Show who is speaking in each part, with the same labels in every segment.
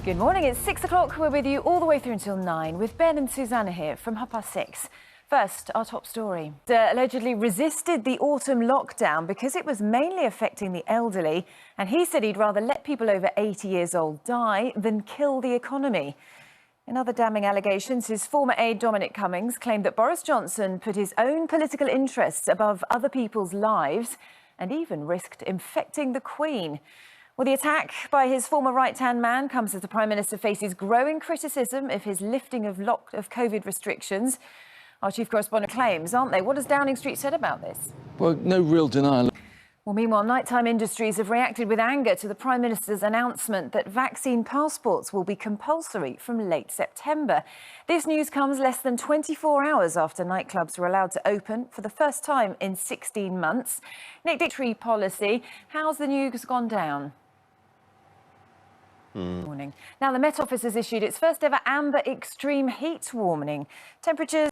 Speaker 1: Good morning, it's 6 o'clock. We're with you all the way through until 9 with Ben and Susanna here from 6:30. First, our top story. Allegedly resisted the autumn lockdown because it was mainly affecting the elderly, and he said he'd rather let people over 80 years old die than kill the economy. In other damning allegations, his former aide Dominic Cummings claimed that Boris Johnson put his own political interests above other people's lives and even risked infecting the Queen. Well, the attack by his former right-hand man comes as the Prime Minister faces growing criticism of his lifting of COVID restrictions. Our chief correspondent claims, aren't they? What has Downing Street said about this?
Speaker 2: Well, no real denial.
Speaker 1: Well, meanwhile, nighttime industries have reacted with anger to the Prime Minister's announcement that vaccine passports will be compulsory from late September. This news comes less than 24 hours after nightclubs were allowed to open for the first time in 16 months. Nick Dictory policy, how's the news gone down? Morning. Now, the Met Office has issued its first ever amber extreme heat warning. Temperatures.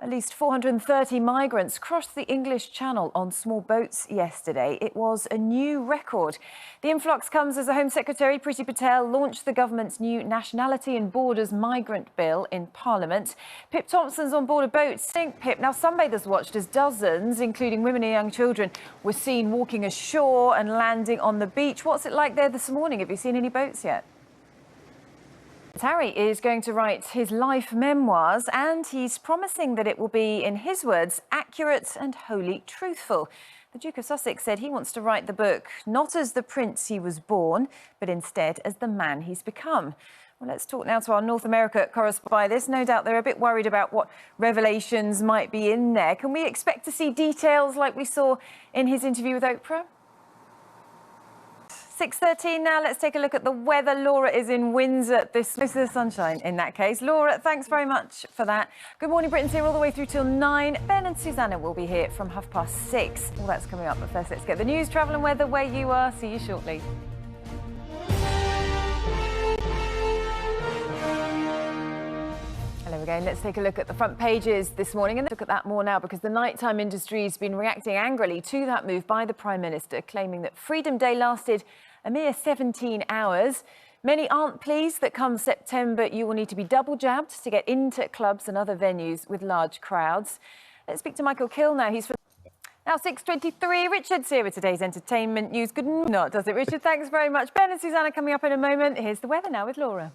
Speaker 1: At least 430 migrants crossed the English Channel on small boats yesterday. It was a new record. The influx comes as the Home Secretary, Priti Patel, launched the government's new Nationality and Borders Migrant Bill in Parliament. Pip Thompson's on board a boat. Pip, now sunbathers watched as dozens, including women and young children, were seen walking ashore and landing on the beach. What's it like there this morning? Have you seen any boats yet? Harry is going to write his life memoirs, and he's promising that it will be, in his words, accurate and wholly truthful. The Duke of Sussex said he wants to write the book not as the prince he was born, but instead as the man he's become. Well, let's talk now to our North America correspondent by this. No doubt they're a bit worried about what revelations might be in there. Can we expect to see details like we saw in his interview with Oprah? 6:13 now. Let's take a look at the weather. Laura is in Windsor. This is the sunshine in that case. Laura, thanks very much for that. Good morning, Britain's here all the way through till 9. Ben and Susanna will be here from 6:30. All that's coming up, but first let's get the news, travel and weather where you are. See you shortly. Hello again. Let's take a look at the front pages this morning and look at that more now, because the nighttime industry has been reacting angrily to that move by the Prime Minister, claiming that Freedom Day lasted a mere 17 hours. Many aren't pleased that come September you will need to be double jabbed to get into clubs and other venues with large crowds. Let's speak to Michael Kill now. He's now 6:23. Richard's here with today's entertainment news. Good not, does it, Richard? Thanks very much. Ben and Susanna coming up in a moment. Here's the weather now with Laura.